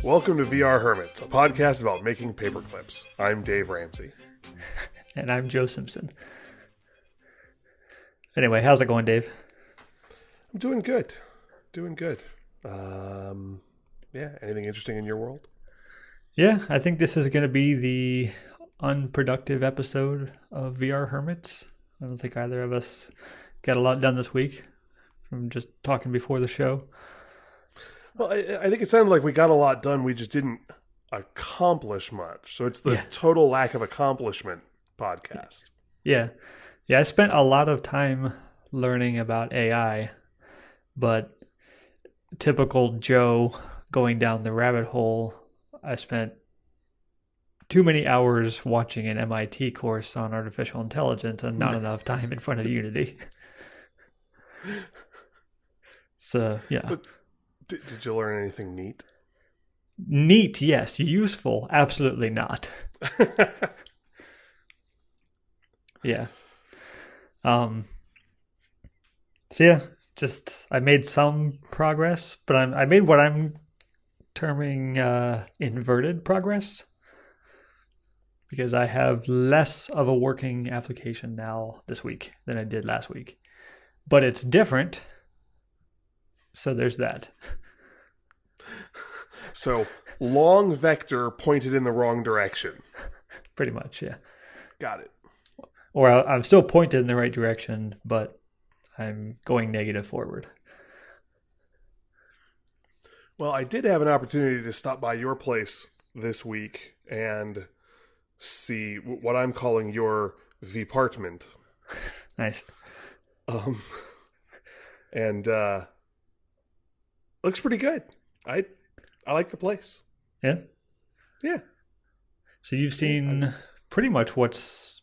Welcome to VR Hermits, a podcast about making paperclips. I'm Dave Ramsey. And I'm Joe Simpson. Anyway, how's it going, Dave? I'm doing good. Anything interesting in your world? Yeah, I think this is going to be the unproductive episode of VR Hermits. I don't think either of us got a lot done this week from just talking before the show. Well, I think it sounded like we got a lot done. We just didn't accomplish much. So it's the total lack of accomplishment podcast. Yeah. I spent a lot of time learning about AI, but typical Joe going down the rabbit hole, I spent too many hours watching an MIT course on artificial intelligence and not enough time in front of Unity. So, yeah. But did you learn anything neat? Neat, yes. Useful, absolutely not. Yeah. So yeah, just I made some progress, but I made what I'm terming inverted progress because I have less of a working application now this week than I did last week. But it's different. So there's that. So long vector pointed in the wrong direction. Pretty much, yeah. Got it. Or I'm still pointed in the right direction, but I'm going negative forward. Well, I did have an opportunity to stop by your place this week and see what I'm calling your Vpartment. Nice. And looks pretty good. I like the place. Yeah? Yeah. So you've seen pretty much what's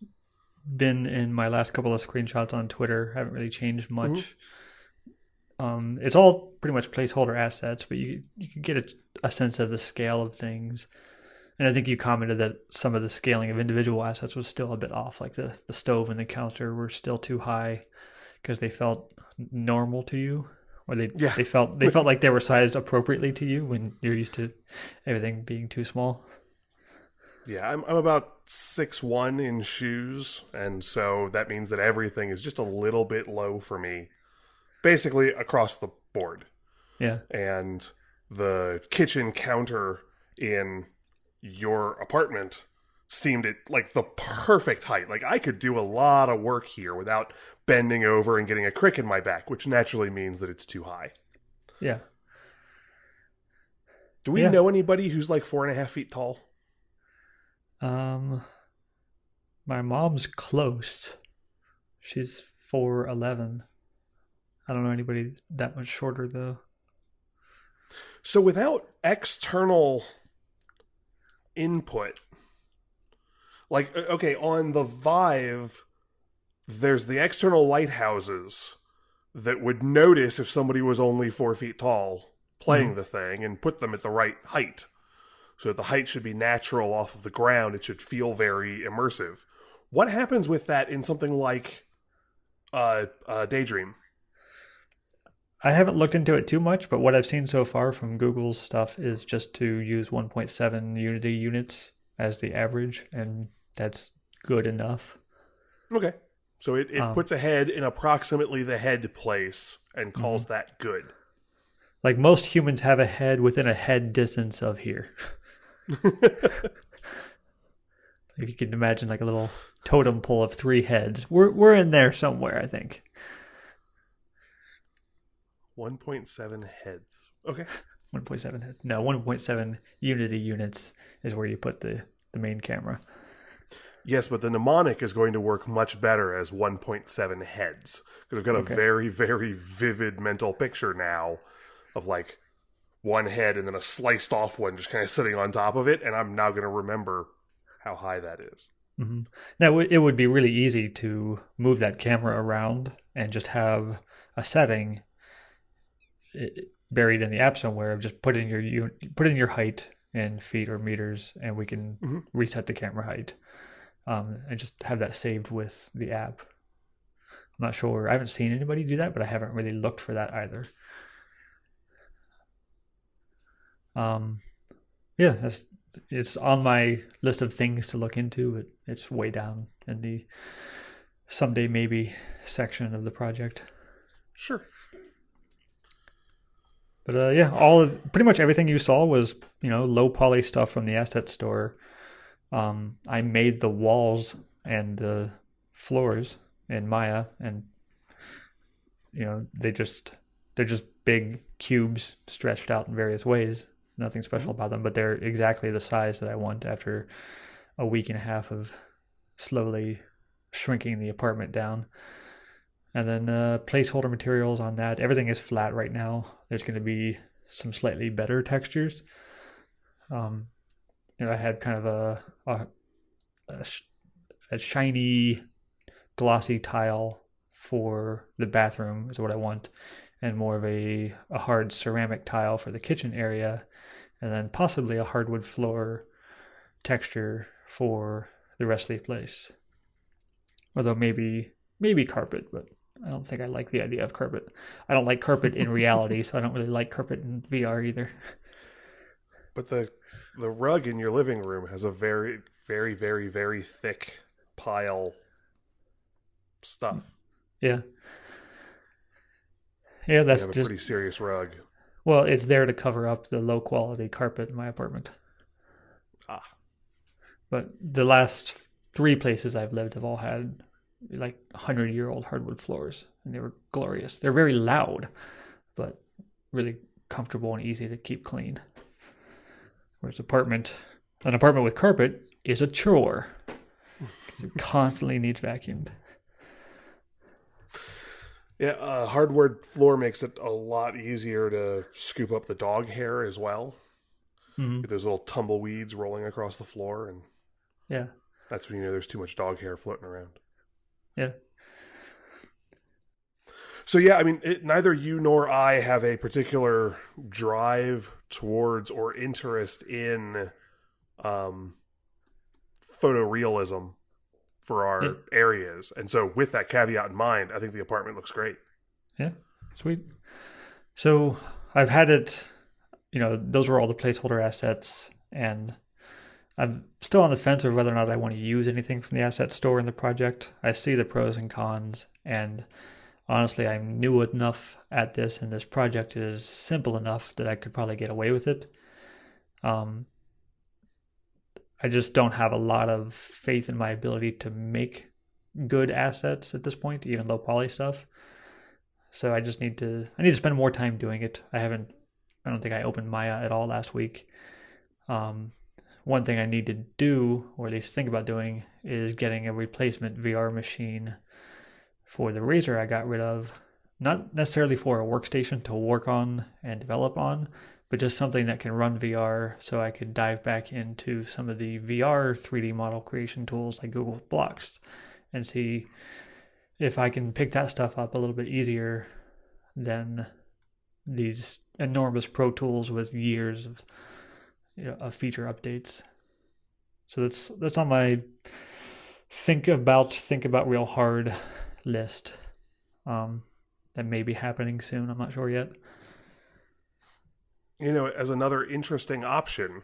been in my last couple of screenshots on Twitter. Haven't really changed much. Mm-hmm. It's all pretty much placeholder assets, but you can get a sense of the scale of things. And I think you commented that some of the scaling of individual assets was still a bit off. Like the stove and the counter were still too high because they felt normal to you. Or they felt like they were sized appropriately to you when you're used to everything being too small. Yeah, I'm about 6'1" in shoes, and so that means that everything is just a little bit low for me, basically across the board. Yeah. And the kitchen counter in your apartment seemed like the perfect height. Like I could do a lot of work here without bending over and getting a crick in my back, which naturally means that it's too high. Yeah. Do we know anybody who's like 4.5 feet tall? My mom's close. She's 4'11". I don't know anybody that much shorter though. So without external input, like, okay, on the Vive, there's the external lighthouses that would notice if somebody was only 4 feet tall playing the thing and put them at the right height. So that the height should be natural off of the ground. It should feel very immersive. What happens with that in something like Daydream? I haven't looked into it too much, but what I've seen so far from Google's stuff is just to use 1.7 Unity units as the average, and that's good enough. Okay. So it puts a head in approximately the head place and calls that good. Like most humans have a head within a head distance of here. If you can imagine like a little totem pole of 3 heads. We're in there somewhere, I think. 1.7 heads. Okay. 1.7 heads. No, 1.7 Unity units is where you put the main camera. Yes, but the mnemonic is going to work much better as 1.7 heads. Because I've got a very, very vivid mental picture now of like one head and then a sliced off one just kind of sitting on top of it. And I'm now going to remember how high that is. Mm-hmm. Now, it would be really easy to move that camera around and just have a setting buried in the app somewhere of just put in your height in feet or meters, and we can reset the camera height and just have that saved with the app. I'm not sure. I haven't seen anybody do that, but I haven't really looked for that either. Yeah, it's on my list of things to look into, but it's way down in the someday maybe section of the project. Sure. But yeah, pretty much everything you saw was low poly stuff from the asset store. I made the walls and the floors in Maya, and they're just big cubes stretched out in various ways. Nothing special about them, but they're exactly the size that I want after a week and a half of slowly shrinking the apartment down. And then placeholder materials on that. Everything is flat right now. There's going to be some slightly better textures. I had kind of a shiny, glossy tile for the bathroom is what I want, and more of a hard ceramic tile for the kitchen area, and then possibly a hardwood floor texture for the rest of the place. Although maybe carpet, but I don't think I like the idea of carpet. I don't like carpet in reality, so I don't really like carpet in VR either. But the rug in your living room has a very, very, very, very thick pile stuff. Yeah. Yeah, You that's have a just pretty serious rug. well, it's there to cover up the low quality carpet in my apartment. Ah. But the last three places I've lived have all had like 100-year-old hardwood floors, and they were glorious. They're very loud, but really comfortable and easy to keep clean. Whereas an apartment with carpet is a chore because it constantly needs vacuumed. Yeah, hardwood floor makes it a lot easier to scoop up the dog hair as well. Mm-hmm. Get those little tumbleweeds rolling across the floor, and Yeah, that's when you know there's too much dog hair floating around. yeah. So yeah, I mean, neither you nor I have a particular drive towards or interest in photorealism for our Yeah. areas, and so with that caveat in mind, I think the apartment looks great. Yeah, sweet. So I've had it, those were all the placeholder assets, and I'm still on the fence of whether or not I want to use anything from the asset store in the project. I see the pros and cons, and honestly, I'm new enough at this, and this project is simple enough that I could probably get away with it. I just don't have a lot of faith in my ability to make good assets at this point, even low poly stuff. So I need to spend more time doing it. I don't think I opened Maya at all last week. One thing I need to do, or at least think about doing, is getting a replacement VR machine for the Razer I got rid of. Not necessarily for a workstation to work on and develop on, but just something that can run VR so I could dive back into some of the VR 3D model creation tools like Google Blocks and see if I can pick that stuff up a little bit easier than these enormous Pro Tools with years of feature updates. So that's on my think about real hard list. That may be happening soon. I'm not sure yet. As another interesting option,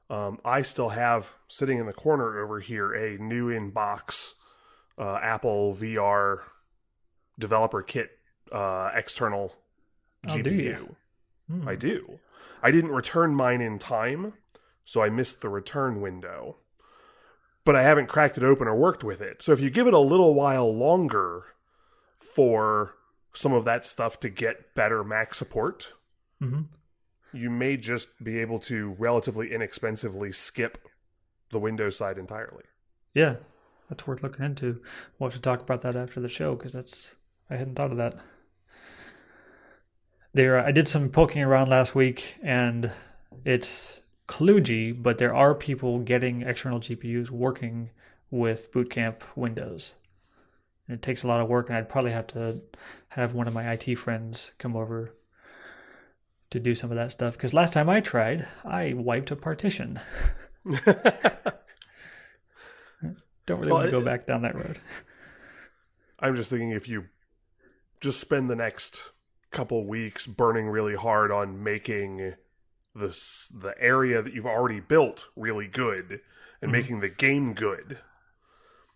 I still have sitting in the corner over here a new in-box Apple VR developer kit external GPU. Do you? I do. I didn't return mine in time, so I missed the return window. But I haven't cracked it open or worked with it. So if you give it a little while longer for some of that stuff to get better Mac support, you may just be able to relatively inexpensively skip the Windows side entirely. Yeah, that's worth looking into. We'll have to talk about that after the show because I hadn't thought of that. I did some poking around last week, and it's kludgy, but there are people getting external GPUs working with Boot Camp Windows. And it takes a lot of work, and I'd probably have to have one of my IT friends come over to do some of that stuff. Because last time I tried, I wiped a partition. Don't really want to go back down that road. I'm just thinking if you just spend the next couple weeks burning really hard on making the area that you've already built really good and making the game good,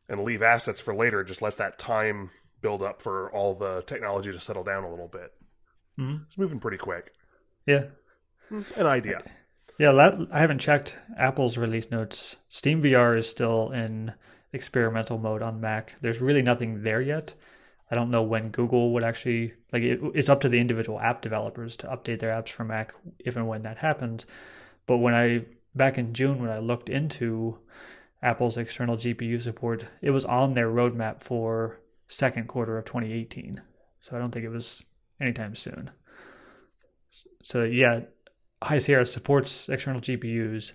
and leave assets for later. Just let that time build up for all the technology to settle down a little bit. It's moving pretty quick. Yeah. An idea. Yeah, I haven't checked Apple's release notes. Steam VR is still in experimental mode on Mac. There's really nothing there yet. I don't know when Google would actually, it's up to the individual app developers to update their apps for Mac if and when that happens. But back in June, when I looked into Apple's external GPU support, it was on their roadmap for second quarter of 2018. So I don't think it was anytime soon. So yeah, High Sierra supports external GPUs,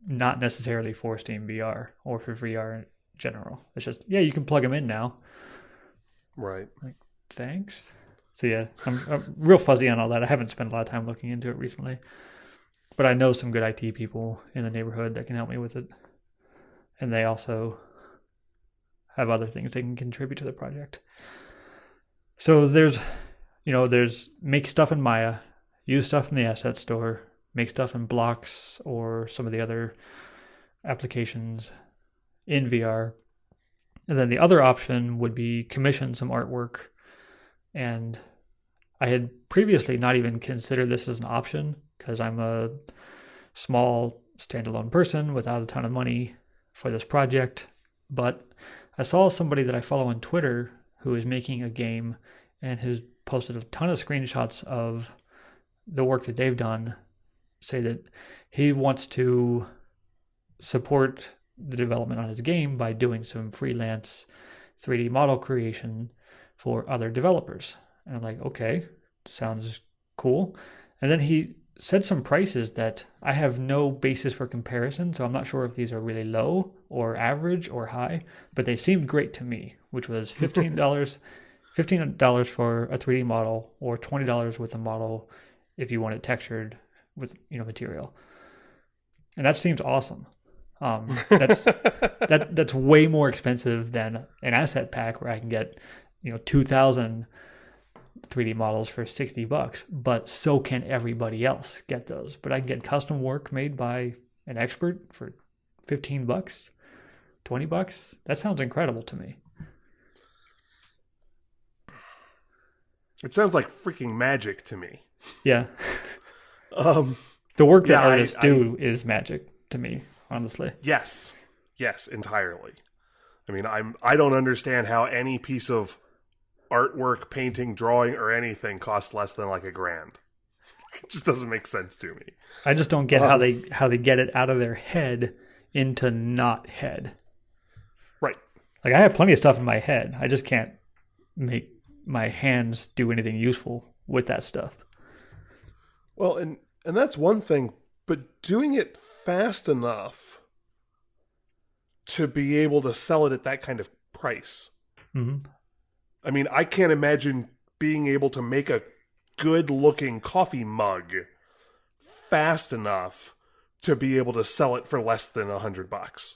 not necessarily for Steam VR or for VR in general. It's just, you can plug them in now. Right. Thanks. So yeah, I'm real fuzzy on all that. I haven't spent a lot of time looking into it recently. But I know some good IT people in the neighborhood that can help me with it. And they also have other things they can contribute to the project. So there's make stuff in Maya, use stuff in the asset store, make stuff in Blocks or some of the other applications in VR. And then the other option would be commission some artwork. And I had previously not even considered this as an option because I'm a small standalone person without a ton of money for this project. But I saw somebody that I follow on Twitter who is making a game and has posted a ton of screenshots of the work that they've done, say that he wants to support the development on his game by doing some freelance 3D model creation for other developers. And I'm like, okay, sounds cool. And then he said some prices that I have no basis for comparison, so I'm not sure if these are really low or average or high, but they seemed great to me, which was $15 for a 3D model or $20 with a model if you want it textured with material. And that seems awesome. That's way more expensive than an asset pack where I can get 2,000 3D models for $60, but so can everybody else get those. But I can get custom work made by an expert for $15, $20. That sounds incredible to me. It sounds like freaking magic to me. Yeah. The work that artists do is magic to me, honestly. Yes, entirely. I mean, I don't understand how any piece of artwork, painting, drawing, or anything costs less than like $1,000. It just doesn't make sense to me. I just don't get how they get it out of their head into not head. Right. Like I have plenty of stuff in my head. I just can't make my hands do anything useful with that stuff. Well, and that's one thing, but doing it fast enough to be able to sell it at that kind of price. Mm-hmm. I mean, I can't imagine being able to make a good-looking coffee mug fast enough to be able to sell it for less than $100.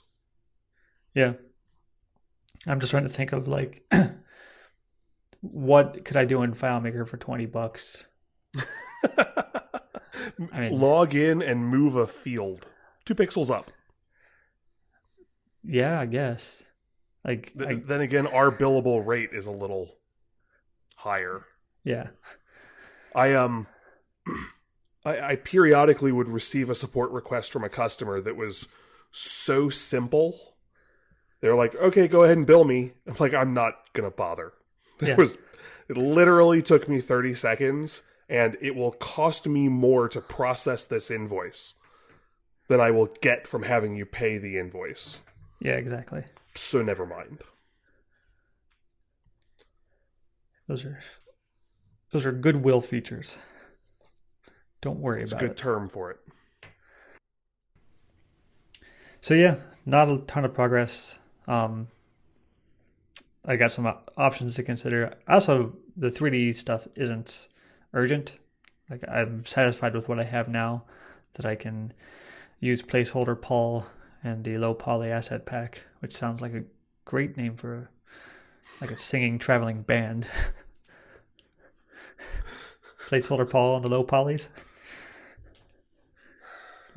Yeah. I'm just trying to think of what could I do in FileMaker for $20? I mean, log in and move a field 2 pixels up. Yeah, I guess. Then again, our billable rate is a little higher. Yeah. I periodically would receive a support request from a customer that was so simple. They're like, okay, go ahead and bill me. I'm like, I'm not going to bother. It literally took me 30 seconds, and it will cost me more to process this invoice than I will get from having you pay the invoice. Yeah, exactly. So never mind. Those are goodwill features. Don't worry about it. It's a good term for it. So yeah, not a ton of progress. I got some options to consider. Also, the 3D stuff isn't urgent. I'm satisfied with what I have now, that I can use placeholder Paul and the low poly asset pack, which sounds like a great name for a singing traveling band. Placeholder Paul and the low polys.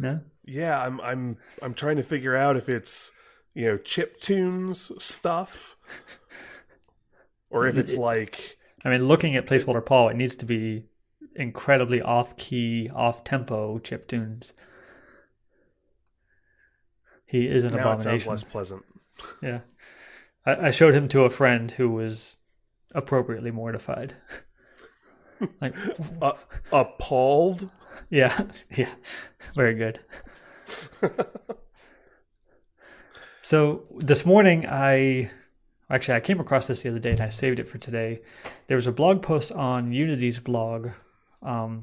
No? Yeah, I'm trying to figure out if it's, chiptunes stuff, or if it's like, I mean, looking at Placeholder Paul, it needs to be incredibly off-key, off-tempo chip tunes. He is an now it sounds abomination. less pleasant. Yeah. I showed him to a friend who was appropriately mortified. Like, Appalled. yeah, yeah, very good. So this morning, I came across this the other day and I saved it for today. There was a blog post on Unity's blog. I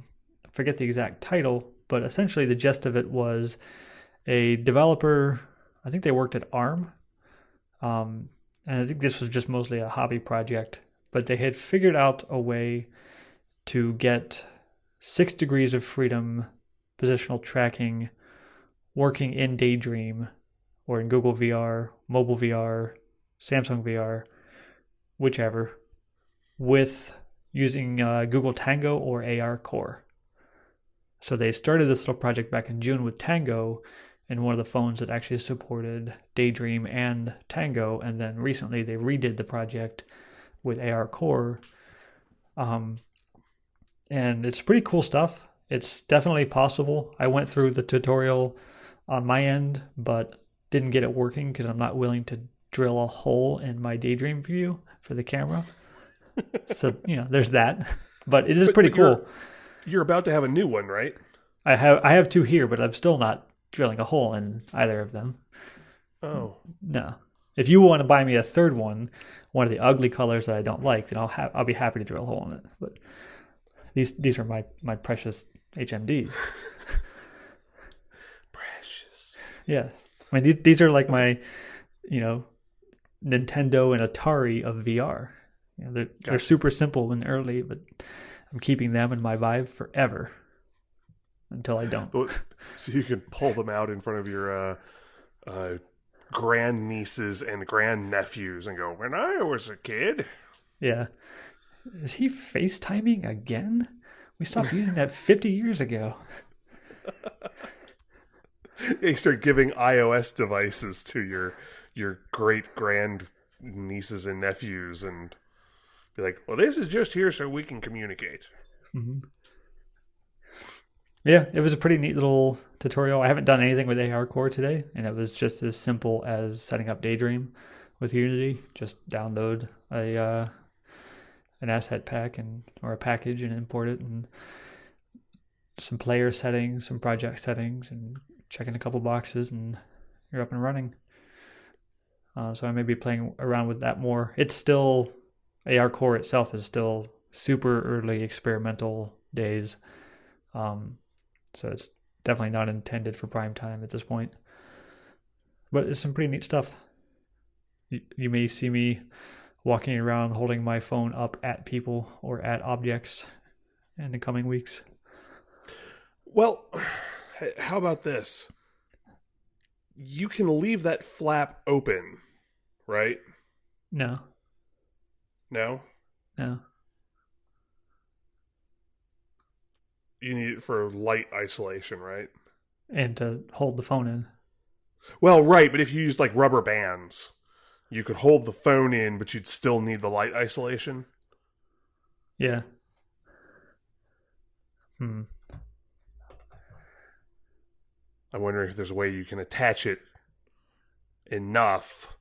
forget the exact title, but essentially the gist of it was a developer. I think they worked at ARM, and I think this was just mostly a hobby project. But they had figured out a way to get 6 degrees of freedom positional tracking working in Daydream or in Google VR, mobile VR, Samsung VR, whichever, with using Google Tango or AR Core. So they started this little project back in June with Tango and one of the phones that actually supported Daydream and Tango, and then recently they redid the project with AR Core. And it's pretty cool stuff. It's definitely possible. I went through the tutorial on my end, but didn't get it working because I'm not willing to drill a hole in my Daydream View for the camera. So, there's that. But it is pretty cool. You're about to have a new one, right? I have 2 here, but I'm still not drilling a hole in either of them. Oh. No. If you want to buy me a third one of the ugly colors that I don't like, then I'll be happy to drill a hole in it. But these are my precious HMDs. Precious. Yeah. I mean, these are like my, Nintendo and Atari of VR. They're super simple and early, but I'm keeping them in my Vive forever until I don't. So you can pull them out in front of your grandnieces and grandnephews and go, when I was a kid. Yeah. Is he FaceTiming again? We stopped using that 50 years ago. You start giving iOS devices to your great grand nieces and nephews and be like, well, this is just here so we can communicate. Mm-hmm. Yeah, it was a pretty neat little tutorial. I haven't done anything with AR Core today, and it was just as simple as setting up Daydream with Unity. Just download an asset pack or a package and import it, and some player settings, some project settings, and checking a couple boxes, and you're up and running. So I may be playing around with that more. It's still, AR Core itself is still super early experimental days. So it's definitely not intended for prime time at this point. But it's some pretty neat stuff. You may see me walking around holding my phone up at people or at objects in the coming weeks. Well, how about this? You can leave that flap open, right? No. No? No. You need it for light isolation, right? And to hold the phone in. Well, right, but if you use like rubber bands, you could hold the phone in, but you'd still need the light isolation. Yeah. I'm wondering if there's a way you can attach it enough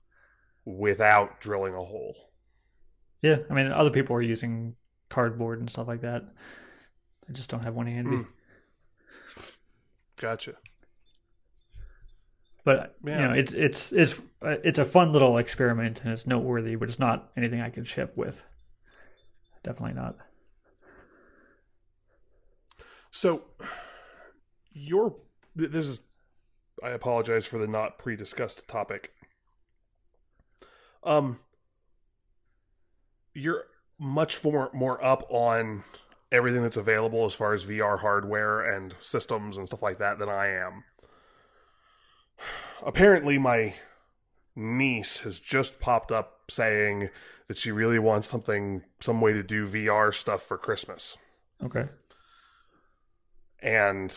without drilling a hole. Yeah, I mean, other people are using cardboard and stuff like that. I just don't have one handy. Gotcha. But it's a fun little experiment and it's noteworthy, but it's not anything I could ship with. Definitely not. So, this is, I apologize for the not pre-discussed topic. You're much more up on everything that's available as far as VR hardware and systems and stuff like that than I am. Apparently, my niece has just popped up saying that she really wants some way to do VR stuff for Christmas. Okay. And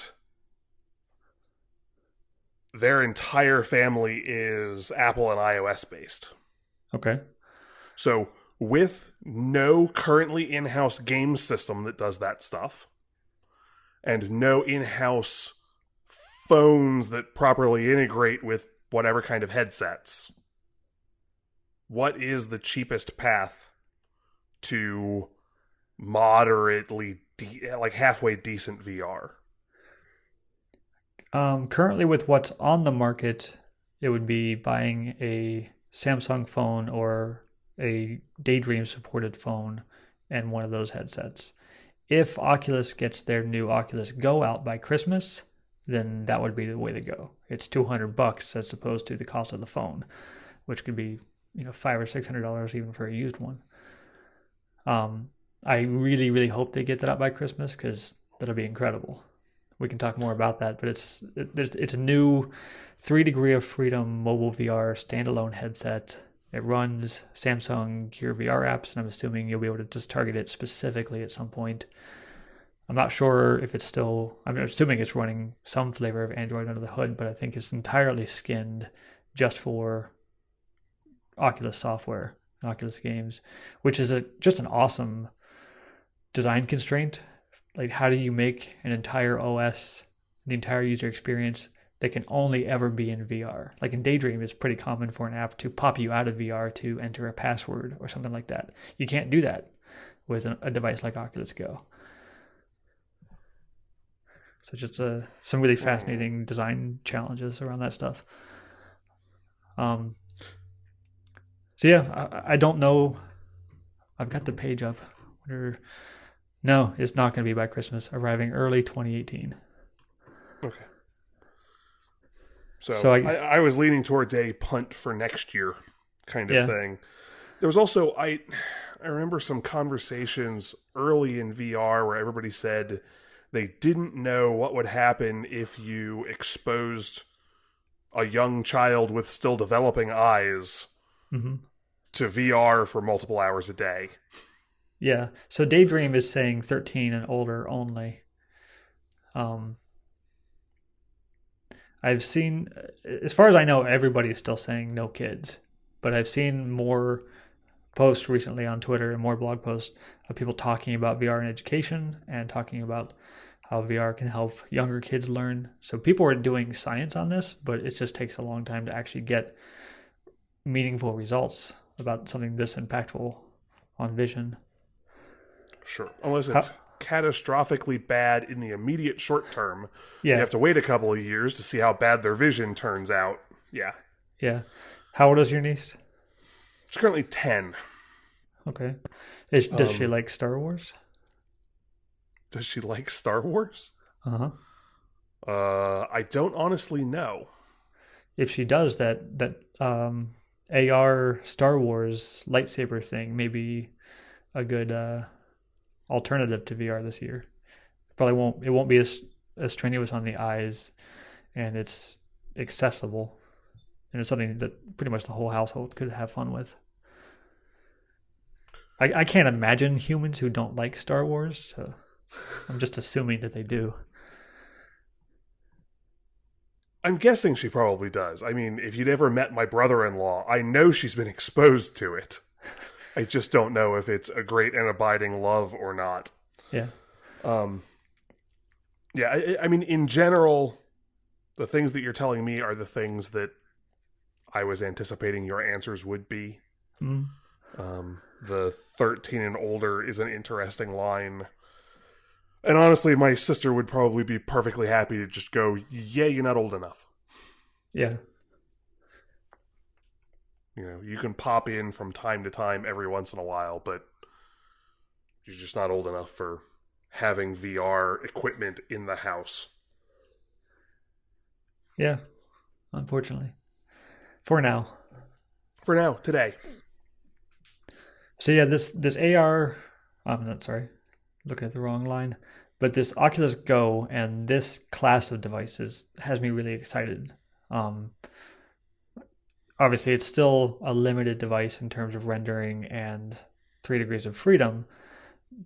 their entire family is Apple and iOS based. Okay. So with no currently in-house game system that does that stuff, and no in-house phones that properly integrate with whatever kind of headsets, what is the cheapest path to moderately, like halfway decent VR? Currently, with what's on the market, it would be buying a Samsung phone or a Daydream supported phone and one of those headsets. If Oculus gets their new Oculus Go out by Christmas, then that would be the way to go. It's $200 as opposed to the cost of the phone, which could be $500 or $600 even for a used one. I really, really hope they get that out by Christmas because that'll be incredible. We can talk more about that, but it's a new 3 Degree of Freedom mobile VR standalone headset. It runs Samsung Gear VR apps, and I'm assuming you'll be able to just target it specifically at some point. I'm not sure if it's still, I'm assuming it's running some flavor of Android under the hood, but I think it's entirely skinned just for Oculus software, Oculus games, which is just an awesome design constraint. Like, how do you make an entire OS, the entire user experience that can only ever be in VR? Like in Daydream, it's pretty common for an app to pop you out of VR to enter a password or something like that. You can't do that with a device like Oculus Go. So just some really fascinating design challenges around that stuff. So yeah, I don't know. I've got the page up. No, it's not going to be by Christmas. Arriving early 2018. Okay. So I was leaning towards a punt for next year kind of thing. There was also, I remember some conversations early in VR where everybody said they didn't know what would happen if you exposed a young child with still developing eyes to VR for multiple hours a day. Yeah. So Daydream is saying 13 and older only. I've seen, as far as I know, everybody's still saying no kids. But I've seen more posts recently on Twitter and more blog posts of people talking about VR in education and talking about how VR can help younger kids learn. So people are doing science on this, but it just takes a long time to actually get meaningful results about something this impactful on vision. Sure. Unless it's catastrophically bad in the immediate short term. You have to wait a couple of years to see how bad their vision turns out. Yeah. Yeah. How old is your niece? She's currently 10. Okay. Does she like Star Wars? Does she like Star Wars? Uh-huh. I don't honestly know. If she does, that AR Star Wars lightsaber thing may be a good alternative to VR this year. It won't be as strenuous on the eyes, and it's accessible, and it's something that pretty much the whole household could have fun with. I can't imagine humans who don't like Star Wars, so I'm just assuming that they do. I'm guessing she probably does. I mean, if you'd ever met my brother-in-law, I know she's been exposed to it. I just don't know if it's a great and abiding love or not. Yeah. Yeah, I mean, in general, the things that you're telling me are the things that I was anticipating your answers would be. The 13 and older is an interesting line. And honestly, my sister would probably be perfectly happy to just go, yeah, you're not old enough. Yeah. You can pop in from time to time every once in a while, but you're just not old enough for having VR equipment in the house. Yeah, unfortunately. For now. For now, today. So yeah, this AR, I'm not sorry, looking at the wrong line, but this Oculus Go and this class of devices has me really excited. Obviously, it's still a limited device in terms of rendering and 3 degrees of freedom,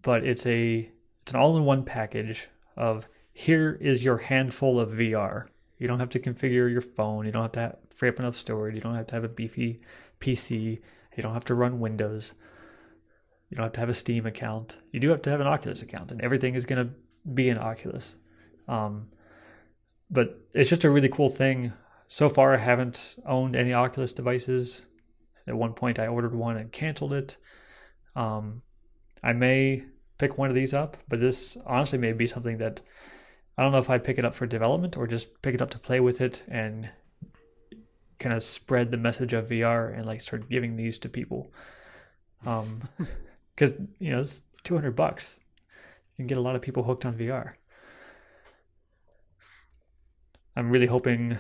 but it's an all-in-one package of here is your handful of VR. You don't have to configure your phone. You don't have to free up enough storage. You don't have to have a beefy PC. You don't have to run Windows. You don't have to have a Steam account. You do have to have an Oculus account, and everything is going to be an Oculus. But it's just a really cool thing. So far, I haven't owned any Oculus devices. At one point, I ordered one and canceled it. I may pick one of these up, but this honestly may be something that I don't know if I pick it up for development or just pick it up to play with it and kind of spread the message of VR and like start giving these to people. Because it's $200. You can get a lot of people hooked on VR. I'm really hoping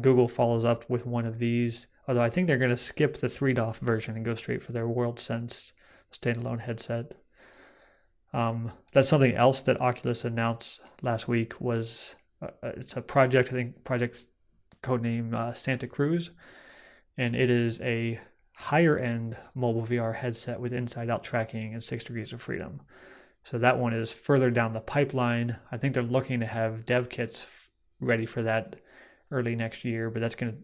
Google follows up with one of these, although I think they're going to skip the 3DOF version and go straight for their WorldSense standalone headset. That's something else that Oculus announced last week was it's a project, I think project's codename Santa Cruz, and it is a higher end mobile VR headset with inside out tracking and 6 degrees of freedom. So that one is further down the pipeline. I think they're looking to have dev kits ready for that early next year, but that's going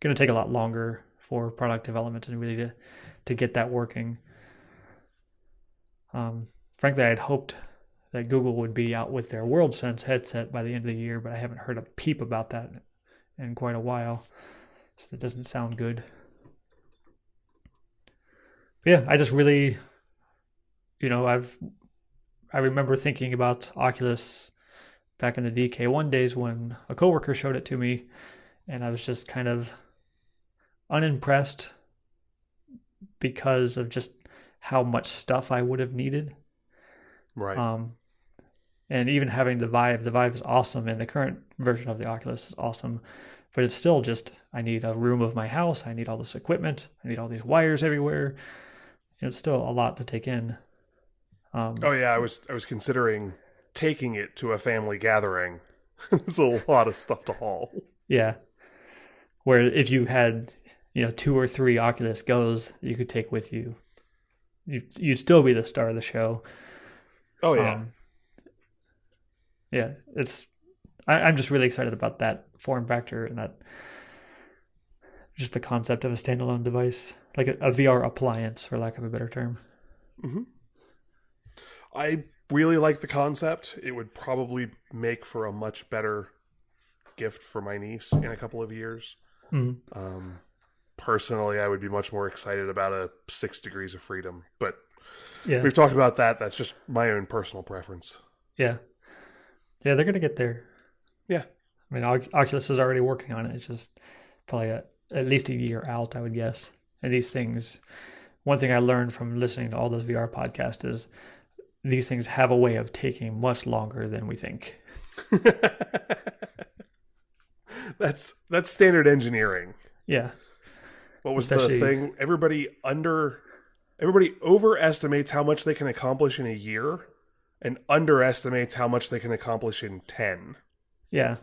to take a lot longer for product development and really to get that working. Frankly, I had hoped that Google would be out with their WorldSense headset by the end of the year, but I haven't heard a peep about that in quite a while, so that doesn't sound good. But yeah, I just really, I remember thinking about Oculus back in the DK1 days when a coworker showed it to me, and I was just kind of unimpressed because of just how much stuff I would have needed. Right. And even having the Vive is awesome, and the current version of the Oculus is awesome, but it's still just, I need a room of my house, I need all this equipment, I need all these wires everywhere. It's still a lot to take in. I was considering taking it to a family gathering. It's a lot of stuff to haul. Yeah. Where if you had, 2 or 3 Oculus Go's you could take with you, you'd still be the star of the show. Oh, yeah. Yeah, I'm just really excited about that form factor and that just the concept of a standalone device, like a VR appliance, for lack of a better term. Mm-hmm. I really like the concept. It would probably make for a much better gift for my niece in a couple of years. Mm-hmm. Personally, I would be much more excited about a 6 degrees of freedom, but we've talked about that. That's just my own personal preference. Yeah, they're going to get there. Yeah. I mean, Oculus is already working on it. It's just probably at least a year out, I would guess. And these things, one thing I learned from listening to all those VR podcasts is these things have a way of taking much longer than we think. That's standard engineering. Yeah. What was the thing? Everybody overestimates how much they can accomplish in a year and underestimates how much they can accomplish in 10. Yeah.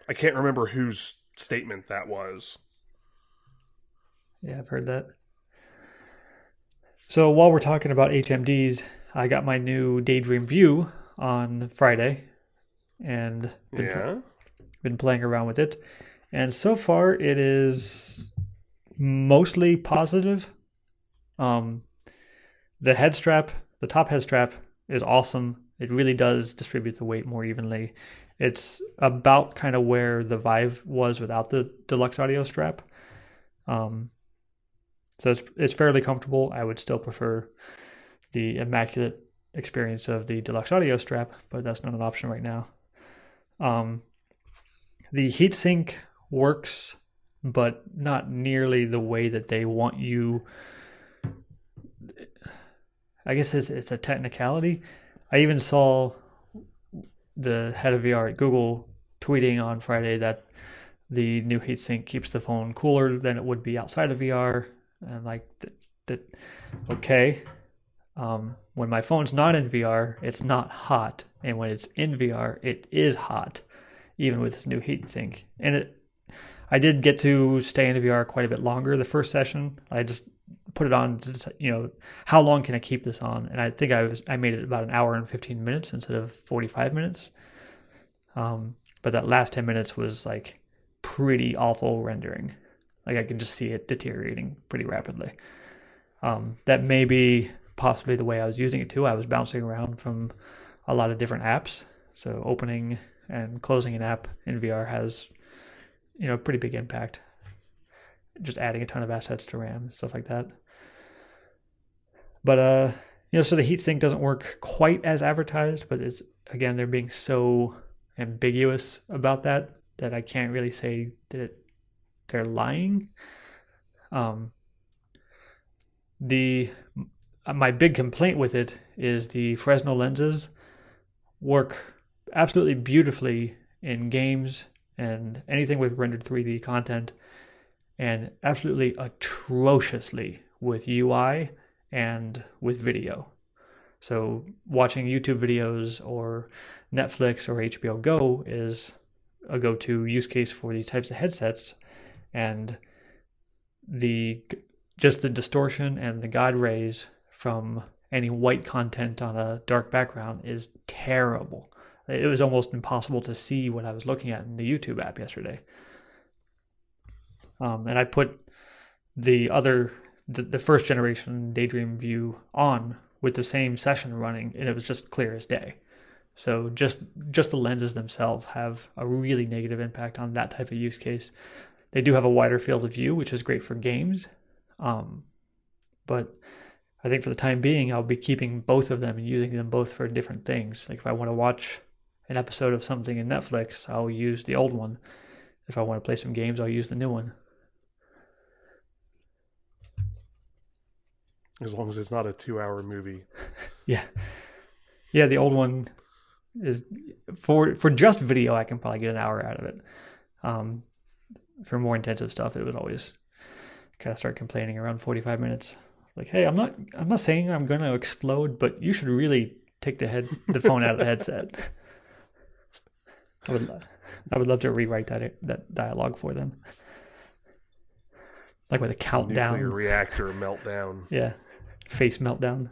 I can't remember whose statement that was. Yeah, I've heard that. So while we're talking about HMDs, I got my new Daydream View on Friday and been playing around with it. And so far it is mostly positive. The top head strap is awesome. It really does distribute the weight more evenly. It's about kind of where the Vive was without the deluxe audio strap. So it's fairly comfortable. I would still prefer the immaculate experience of the deluxe audio strap, but that's not an option right now. The heatsink works, but not nearly the way that they want you. I guess it's a technicality. I even saw the head of VR at Google tweeting on Friday that the new heatsink keeps the phone cooler than it would be outside of VR. And like that, okay. When my phone's not in VR, it's not hot, and when it's in VR, it is hot, even with this new heatsink. And I did get to stay in VR quite a bit longer the first session. I just put it on to, how long can I keep this on? And I think I made it about an hour and 15 minutes instead of 45 minutes. but that last 10 minutes was like pretty awful rendering. Like I can just see it deteriorating pretty rapidly. That may be possibly the way I was using it too. I was bouncing around from a lot of different apps. So opening and closing an app in VR has, pretty big impact. Just adding a ton of assets to RAM, stuff like that. But, so the heatsink doesn't work quite as advertised, but it's, again, they're being so ambiguous about that I can't really say that they're lying. My big complaint with it is the Fresnel lenses work absolutely beautifully in games and anything with rendered 3D content, and absolutely atrociously with UI and with video. So watching YouTube videos or Netflix or HBO Go is a go-to use case for these types of headsets, and just the distortion and the God rays from any white content on a dark background is terrible. It was almost impossible to see what I was looking at in the YouTube app yesterday. And I put the first generation Daydream View on with the same session running, and it was just clear as day. So just the lenses themselves have a really negative impact on that type of use case. They do have a wider field of view, which is great for games. But I think for the time being, I'll be keeping both of them and using them both for different things. Like if I want to watch an episode of something in Netflix, I'll use the old one. If I want to play some games, I'll use the new one. As long as it's not a 2-hour movie. Yeah, the old one is for just video. I can probably get an hour out of it. For more intensive stuff, it would always kind of start complaining around 45 minutes. Like, hey, I'm not saying I'm going to explode, but you should really take the phone out of the headset. I would love to rewrite that dialogue for them, like with a countdown. Nuclear reactor meltdown. Yeah, face meltdown.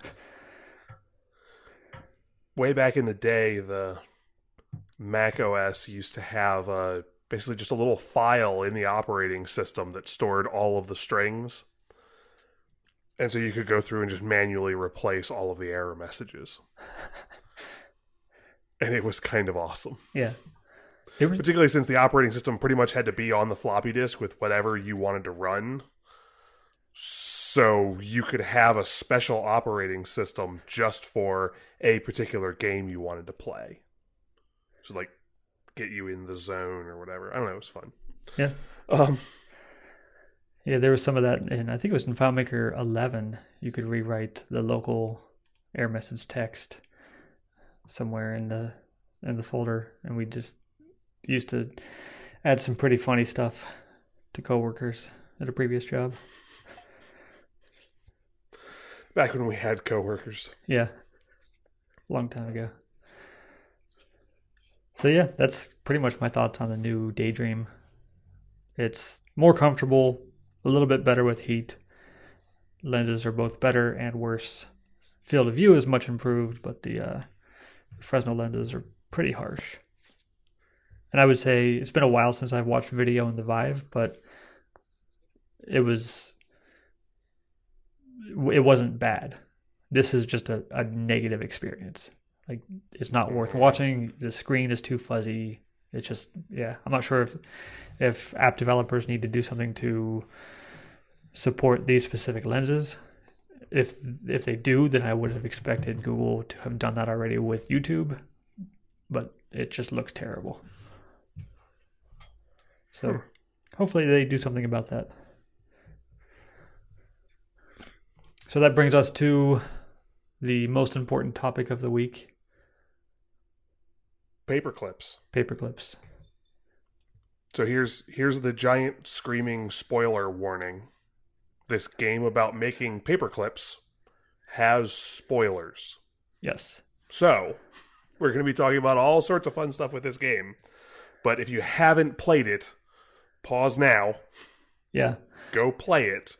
Way back in the day, the Mac OS used to have basically just a little file in the operating system that stored all of the strings. And so you could go through and just manually replace all of the error messages. And it was kind of awesome. Yeah. Particularly since the operating system pretty much had to be on the floppy disk with whatever you wanted to run. So you could have a special operating system just for a particular game you wanted to play. So like get you in the zone or whatever. I don't know, it was fun. Yeah. Yeah, there was some of that, and I think it was in FileMaker 11. You could rewrite the local error message text somewhere in the folder, and we just used to add some pretty funny stuff to coworkers at a previous job. Back when we had coworkers. Yeah, long time ago. So yeah, that's pretty much my thoughts on the new Daydream. It's more comfortable, a little bit better with heat. Lenses are both better and worse. Field of view is much improved, but the Fresnel lenses are pretty harsh. And I would say it's been a while since I've watched video in the Vive, but it wasn't bad. This is just a negative experience. Like, it's not worth watching. The screen is too fuzzy. It's just, yeah. I'm not sure if app developers need to do something to support these specific lenses. If they do, then I would have expected Google to have done that already with YouTube, but it just looks terrible. So hopefully they do something about that. So that brings us to the most important topic of the week. Paperclips. So here's the giant screaming spoiler warning. This game about making paperclips has spoilers. Yes. So we're going to be talking about all sorts of fun stuff with this game. But if you haven't played it, pause now. Yeah. Go play it.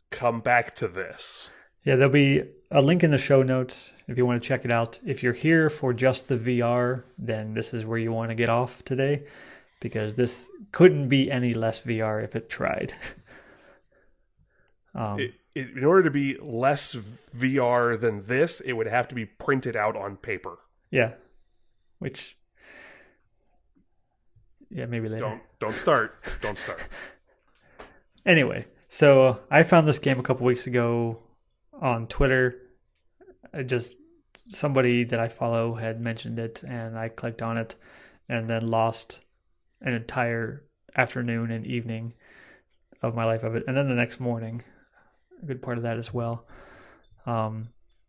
Come back to this. Yeah, there'll be a link in the show notes if you want to check it out. If you're here for just the VR, then this is where you want to get off today, because this couldn't be any less VR if it tried. In order to be less VR than this, it would have to be printed out on paper. Yeah, which, yeah, maybe later. Don't start. Anyway, so I found this game a couple weeks ago on Twitter. Somebody that I follow had mentioned it, and I clicked on it, and then lost an entire afternoon and evening of my life of it, and then the next morning, a good part of that as well.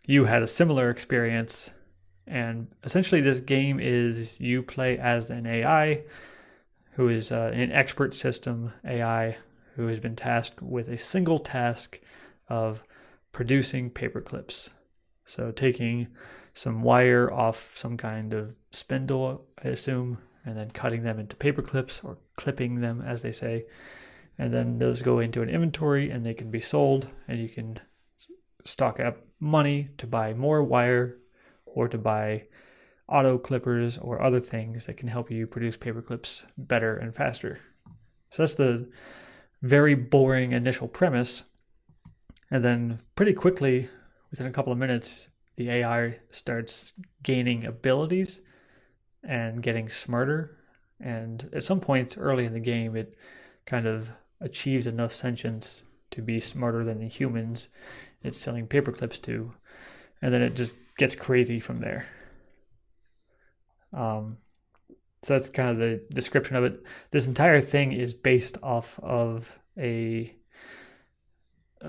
You had a similar experience, and essentially this game is you play as an AI who is an expert system AI who has been tasked with a single task of producing paperclips. So taking some wire off some kind of spindle, I assume, and then cutting them into paperclips, or clipping them, as they say. And then those go into an inventory and they can be sold, and you can stock up money to buy more wire or to buy auto clippers or other things that can help you produce paperclips better and faster. So that's the very boring initial premise. And then pretty quickly, within a couple of minutes, the AI starts gaining abilities and getting smarter. And at some point early in the game, it kind of achieves enough sentience to be smarter than the humans it's selling paperclips to. And then it just gets crazy from there. So that's kind of the description of it. This entire thing is based off of a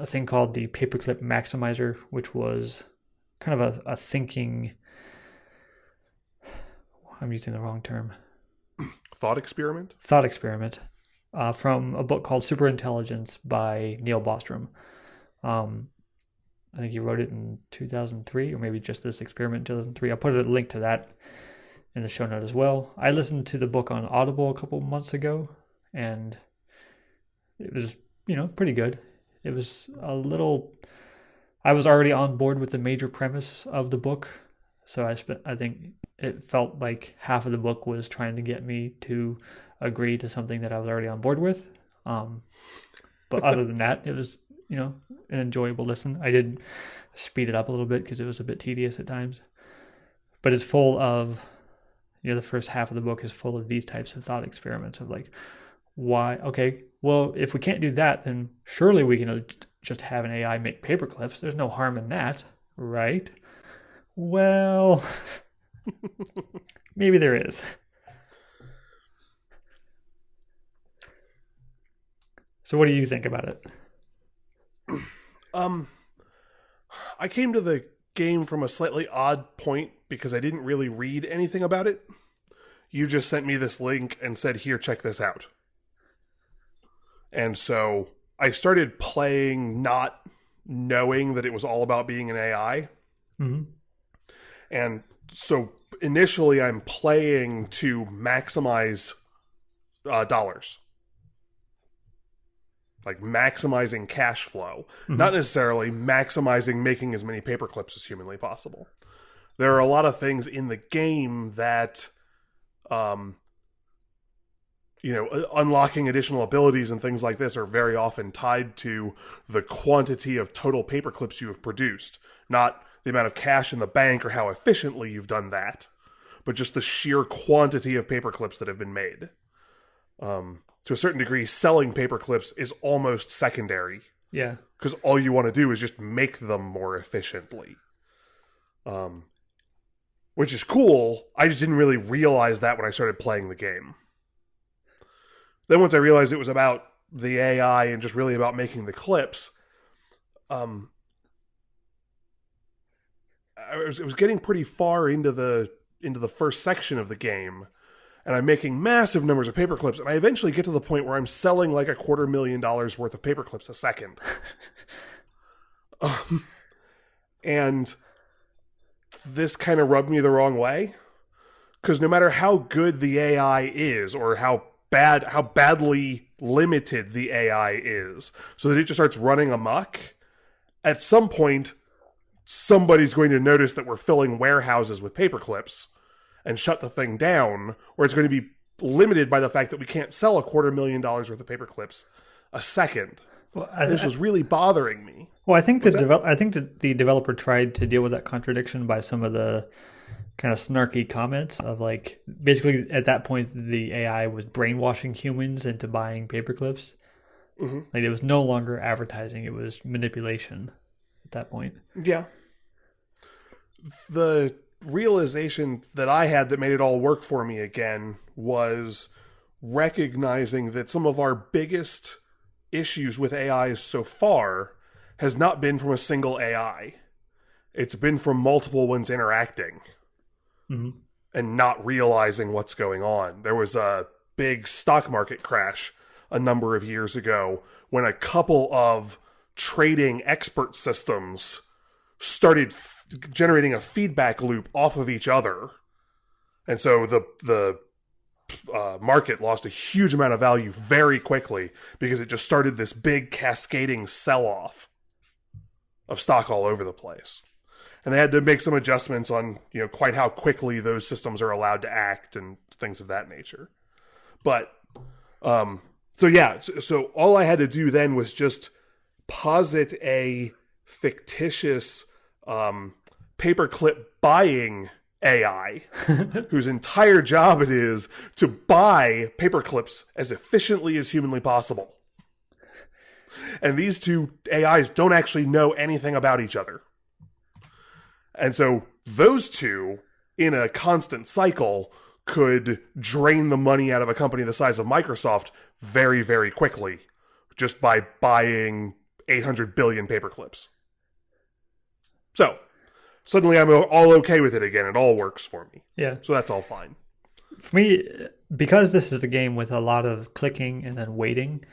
thing called the Paperclip Maximizer, which was kind of a thinking, I'm using the wrong term. Thought experiment from a book called Superintelligence by Neil Bostrom. I think he wrote it in 2003, or maybe just this experiment in 2003. I'll put a link to that in the show note as well. I listened to the book on Audible a couple months ago, and it was, pretty good. It was I was already on board with the major premise of the book, so I think it felt like half of the book was trying to get me to agree to something that I was already on board with. But other than that, it was, an enjoyable listen. I did speed it up a little bit because it was a bit tedious at times. But it's full of, the first half of the book is full of these types of thought experiments of like, why? Okay, well, if we can't do that, then surely we can just have an AI make paperclips. There's no harm in that, right? Well, maybe there is. So what do you think about it? I came to the game from a slightly odd point because I didn't really read anything about it. You just sent me this link and said, here, check this out. And so I started playing not knowing that it was all about being an AI. Mm-hmm. And so initially I'm playing to maximize dollars. Like maximizing cash flow, not necessarily maximizing making as many paperclips as humanly possible. There are a lot of things in the game that, unlocking additional abilities and things like this are very often tied to the quantity of total paperclips you have produced, not the amount of cash in the bank or how efficiently you've done that, but just the sheer quantity of paperclips that have been made. To a certain degree, selling paperclips is almost secondary. Yeah. Because all you want to do is just make them more efficiently. Which is cool. I just didn't really realize that when I started playing the game. Then once I realized it was about the AI and just really about making the clips, it was getting pretty far into the first section of the game. And I'm making massive numbers of paperclips, and I eventually get to the point where I'm selling like $250,000 worth of paperclips a second. And this kind of rubbed me the wrong way, because no matter how good the AI is, or how badly limited the AI is, so that it just starts running amok, at some point, somebody's going to notice that we're filling warehouses with paperclips and shut the thing down, or it's going to be limited by the fact that we can't sell $250,000 worth of paperclips a second. Well, This was really bothering me. Well, I think I think that the developer tried to deal with that contradiction by some of the kind of snarky comments of like, basically at that point the AI was brainwashing humans into buying paperclips. Mm-hmm. Like it was no longer advertising; it was manipulation at that point. Yeah. The realization that I had that made it all work for me again was recognizing that some of our biggest issues with AIs so far has not been from a single AI. It's been from multiple ones interacting and not realizing what's going on. There was a big stock market crash a number of years ago when a couple of trading expert systems started generating a feedback loop off of each other. And so the market lost a huge amount of value very quickly because it just started this big cascading sell-off of stock all over the place. And they had to make some adjustments on, quite how quickly those systems are allowed to act and things of that nature. But, so all I had to do then was just posit a fictitious paperclip buying AI whose entire job it is to buy paperclips as efficiently as humanly possible. And these two AIs don't actually know anything about each other. And so those two, in a constant cycle, could drain the money out of a company the size of Microsoft very, very quickly just by buying 800 billion paperclips. So suddenly I'm all okay with it again. It all works for me. Yeah. So that's all fine. For me, because this is a game with a lot of clicking and then waiting,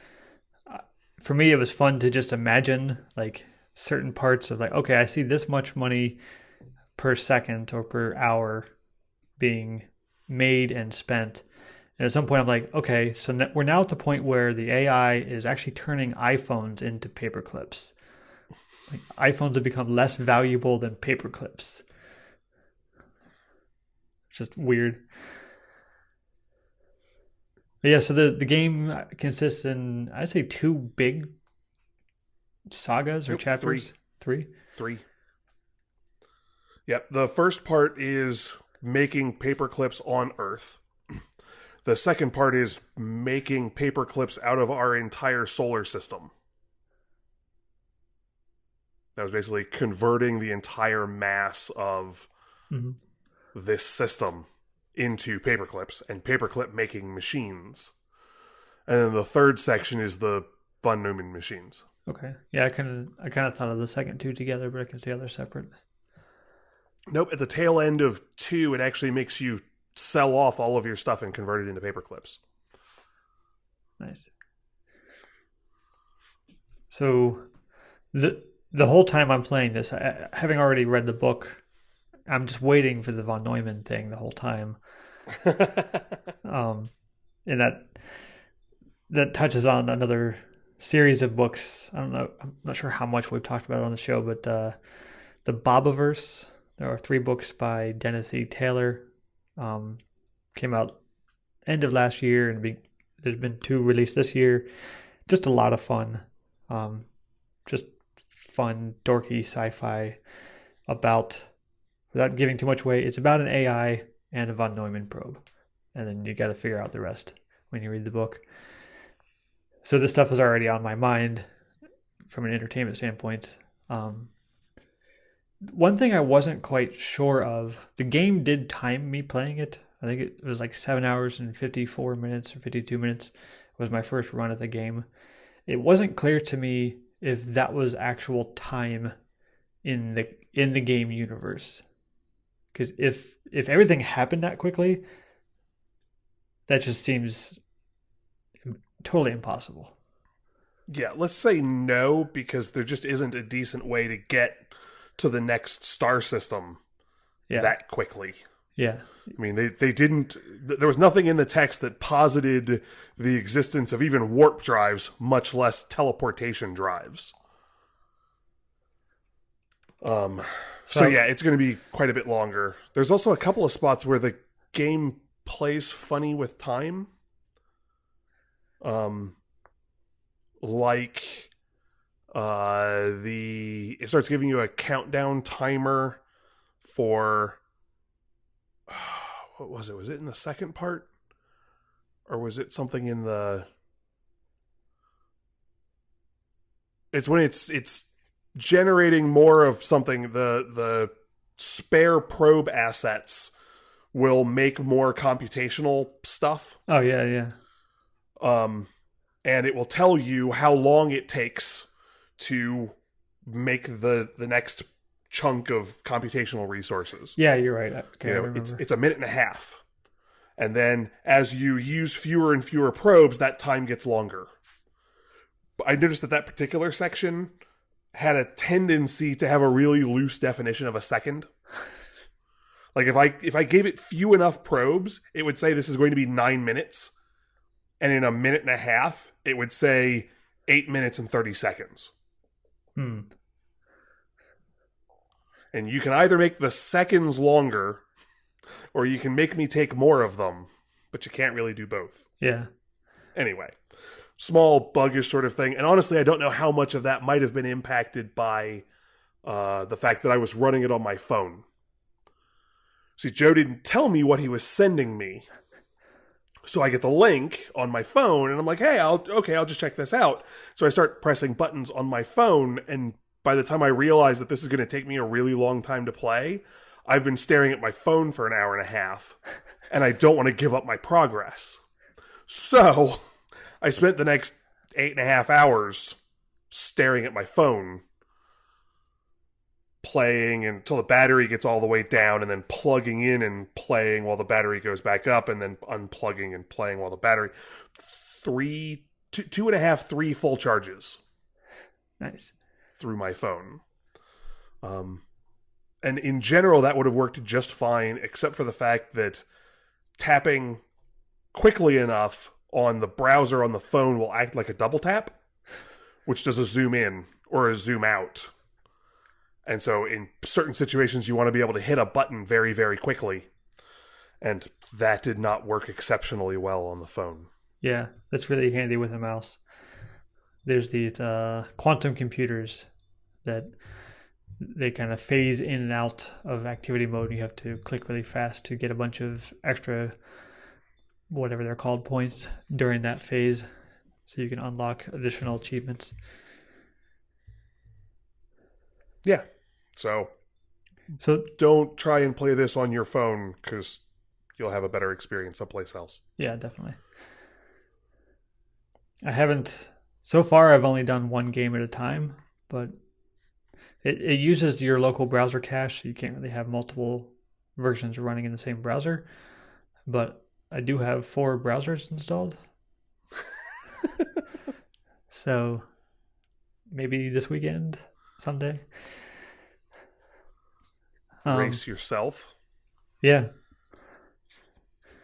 for me it was fun to just imagine like certain parts of like, okay, I see this much money per second or per hour being made and spent. And at some point I'm like, okay, so we're now at the point where the AI is actually turning iPhones into paperclips. Like iPhones have become less valuable than paperclips. It's just weird. But yeah, so the game consists in, I'd say, 2 big sagas or chapters. Three. Yep. The first part is making paperclips on Earth. The second part is making paperclips out of our entire solar system. That was basically converting the entire mass of this system into paperclips and paperclip making machines. And then the third section is the von Neumann machines. Okay. Yeah, I kind of thought of the second 2 together, but I can see how they're separate. Nope. At the tail end of 2, it actually makes you sell off all of your stuff and convert it into paperclips. Nice. So the whole time I'm playing this, having already read the book, I'm just waiting for the von Neumann thing the whole time. And that touches on another series of books. I don't know. I'm not sure how much we've talked about it on the show, but the Bobiverse. There are 3 books by Dennis E. Taylor. Came out end of last year, and there's been 2 released this year. Just a lot of fun. Just fun, dorky sci-fi about, without giving too much away, it's about an AI and a von Neumann probe. And then you got to figure out the rest when you read the book. So this stuff was already on my mind from an entertainment standpoint. One thing I wasn't quite sure of, the game did time me playing it. I think it was like 7 hours and 54 minutes or 52 minutes was my first run of the game. It wasn't clear to me if that was actual time in the game universe. Because if everything happened that quickly, that just seems totally impossible. Yeah, let's say no, because there just isn't a decent way to get to the next star system that quickly. Yeah. I mean, they didn't, there was nothing in the text that posited the existence of even warp drives, much less teleportation drives. So yeah, it's going to be quite a bit longer. There's also a couple of spots where the game plays funny with time. Like it starts giving you a countdown timer for what was it? Was it in the second part? Or was it something in the It's when it's generating more of something. The spare probe assets will make more computational stuff. Oh yeah. And it will tell you how long it takes to make the next chunk of computational resources. Yeah, you're right. Okay, I remember. It's a minute and a half. And then as you use fewer and fewer probes, that time gets longer. I noticed that particular section had a tendency to have a really loose definition of a second. Like if I gave it few enough probes, it would say this is going to be 9 minutes. And in a minute and a half, it would say 8 minutes and 30 seconds. And you can either make the seconds longer, or you can make me take more of them, but you can't really do both. Yeah. Anyway, small buggish sort of thing. And honestly, I don't know how much of that might have been impacted by the fact that I was running it on my phone. See, Joe didn't tell me what he was sending me. So I get the link on my phone, and I'm like, hey, I'll just check this out. So I start pressing buttons on my phone, and by the time I realize that this is going to take me a really long time to play, I've been staring at my phone for an hour and a half, and I don't want to give up my progress. So I spent the next 8.5 hours staring at my phone, playing until the battery gets all the way down, and then plugging in and playing while the battery goes back up, and then unplugging and playing while the battery... 2.5, 3 full charges. Nice. Through my phone. And in general, that would have worked just fine, except for the fact that tapping quickly enough on the browser on the phone will act like a double tap, which does a zoom in or a zoom out. And so in certain situations, you want to be able to hit a button very, very quickly. And that did not work exceptionally well on the phone. Yeah, that's really handy with a mouse. There's these quantum computers that they kind of phase in and out of activity mode. You have to click really fast to get a bunch of extra, whatever they're called, points during that phase, so you can unlock additional achievements. Yeah. So don't try and play this on your phone, because you'll have a better experience someplace else. Yeah, definitely. So far I've only done one game at a time, but it uses your local browser cache, so you can't really have multiple versions running in the same browser. But I do have 4 browsers installed. So maybe this weekend, someday. Race yourself. Yeah.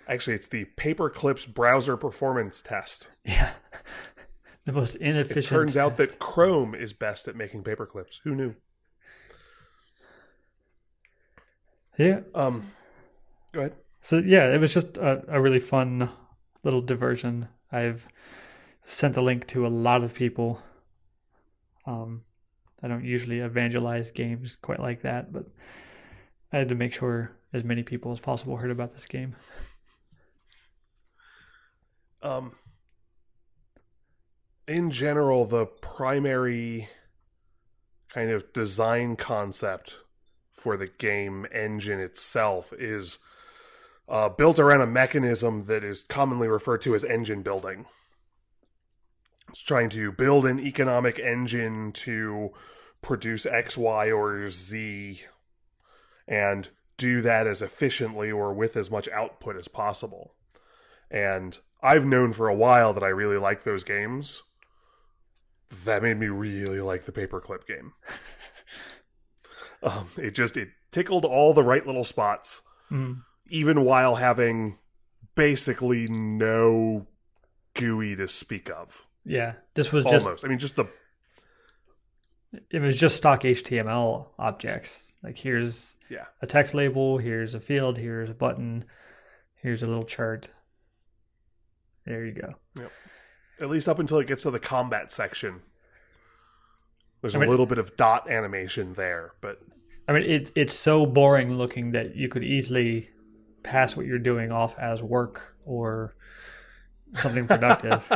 Actually, it's the Paperclips browser performance test. Yeah. The most inefficient. It turns out that Chrome is best at making paperclips. Who knew? Yeah. Go ahead. So yeah, it was just a really fun little diversion. I've sent a link to a lot of people. I don't usually evangelize games quite like that, but I had to make sure as many people as possible heard about this game. In general, the primary kind of design concept for the game engine itself is built around a mechanism that is commonly referred to as engine building. It's trying to build an economic engine to produce X, Y, or Z, and do that as efficiently or with as much output as possible. And I've known for a while that I really like those games. That made me really like the Paperclip game. It tickled all the right little spots, even while having basically no GUI to speak of. Yeah, this was almost. I mean, just the it was just stock HTML objects. Like here's Yeah. a text label, here's a field, here's a button, here's a little chart. There you go. Yep. At least up until it gets to the combat section. There's I mean, a little bit of dot animation there, but it's so boring looking that you could easily pass what you're doing off as work or something productive.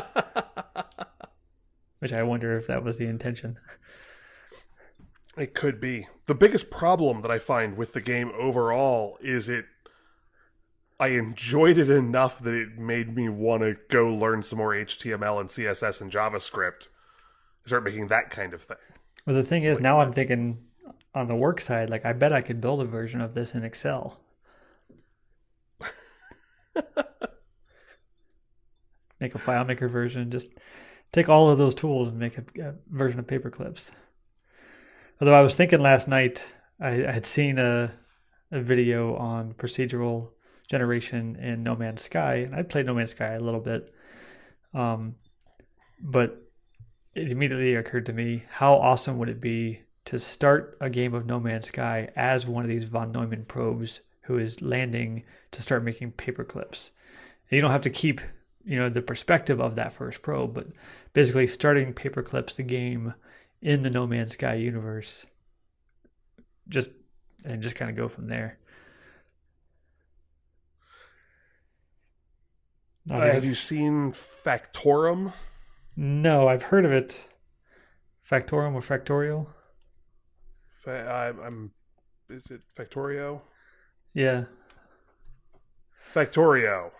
Which I wonder if that was the intention. It could be. The biggest problem that I find with the game overall is I enjoyed it enough that it made me want to go learn some more HTML and CSS and JavaScript. Start making that kind of thing. Well, the thing is, Like, now I'm thinking on the work side, like I bet I could build a version of this in Excel. Make a FileMaker version, just take all of those tools and make a version of Paperclips. Although I was thinking last night, I had seen a video on procedural generation in No Man's Sky, and I played No Man's Sky a little bit. But it immediately occurred to me, how awesome would it be to start a game of No Man's Sky as one of these von Neumann probes who is landing to start making paperclips. And you don't have to keep, the perspective of that first probe, but basically starting Paperclips, the game, in the No Man's Sky universe, just kind of go from there. Have you seen Factorum? No, I've heard of it. Factorum or Factorial? Is it Factorio? Yeah. Factorio.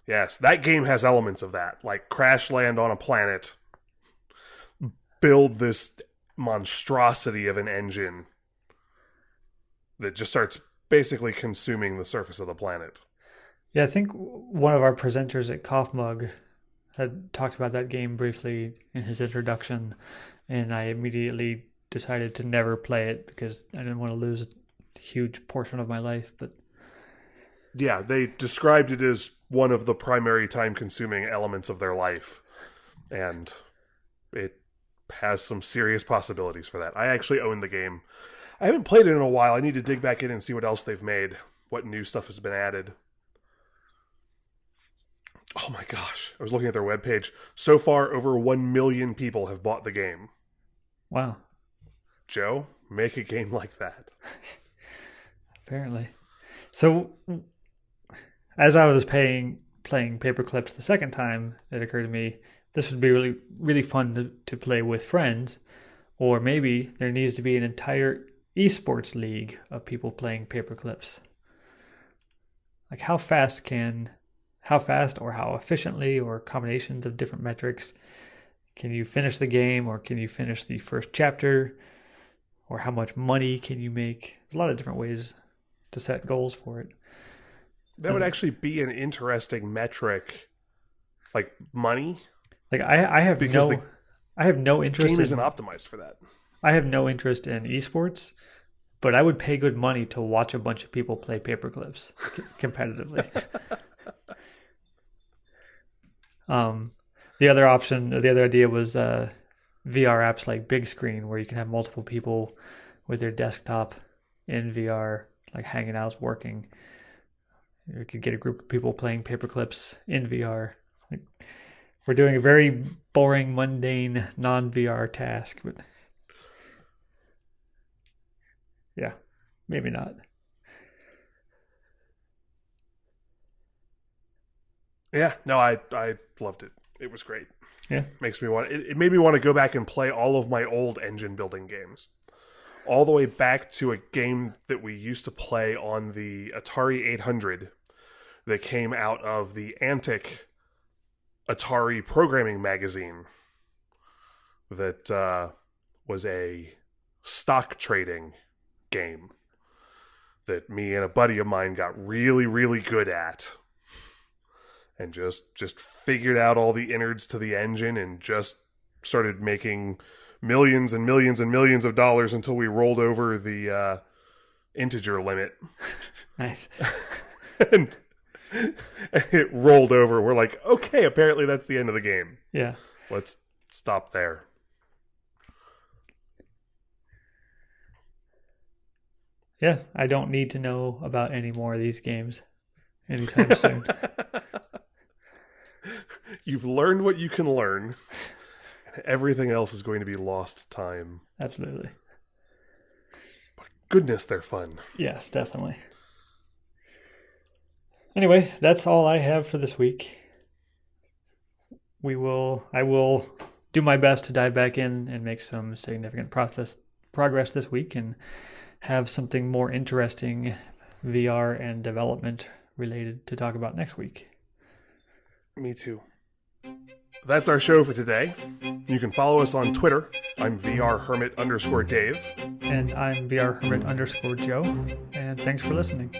Yes, that game has elements of that. Like crash land on a planet, build this monstrosity of an engine that just starts basically consuming the surface of the planet. Yeah, I think one of our presenters at Cough Mug had talked about that game briefly in his introduction, and I immediately decided to never play it because I didn't want to lose a huge portion of my life. But yeah, they described it as one of the primary time-consuming elements of their life, and it has some serious possibilities for that. I actually own the game. I haven't played it in a while. I need to dig back in and see what else they've made, what new stuff has been added. Oh my gosh, I was looking at their webpage. So far, over 1 million people have bought the game. Wow. Joe, make a game like that. Apparently. So, as I was playing Paperclips the second time, it occurred to me this would be really, really fun to play with friends, or maybe there needs to be an entire esports league of people playing Paperclips. Like how fast or how efficiently or combinations of different metrics can you finish the game, or can you finish the first chapter, or how much money can you make? There's a lot of different ways to set goals for it. That would actually be an interesting metric, like money. Like I have no interest. Game isn't optimized for that. I have no interest in esports, but I would pay good money to watch a bunch of people play Paperclips competitively. The other idea was VR apps like Big Screen, where you can have multiple people with their desktop in VR, like hanging out, working. You could get a group of people playing Paperclips in VR. Like, we're doing a very boring, mundane, non-VR task, but yeah, maybe not. Yeah, no, I loved it. It was great. Yeah, it made me want to go back and play all of my old engine building games, all the way back to a game that we used to play on the Atari 800 that came out of the Antic Atari programming magazine that was a stock trading game that me and a buddy of mine got really, really good at, and just figured out all the innards to the engine and just started making millions and millions and millions of dollars until we rolled over the integer limit. Nice. and it rolled over. We're like, okay, apparently that's the end of the game. Yeah. Let's stop there. Yeah, I don't need to know about any more of these games anytime soon. You've learned what you can learn. Everything else is going to be lost time. Absolutely. But goodness, they're fun. Yes, definitely. Anyway, that's all I have for this week. I will do my best to dive back in and make some significant progress this week and have something more interesting VR and development related to talk about next week. Me too. That's our show for today. You can follow us on Twitter. I'm VRHermit_Dave. And I'm VRHermit_Joe. And thanks for listening.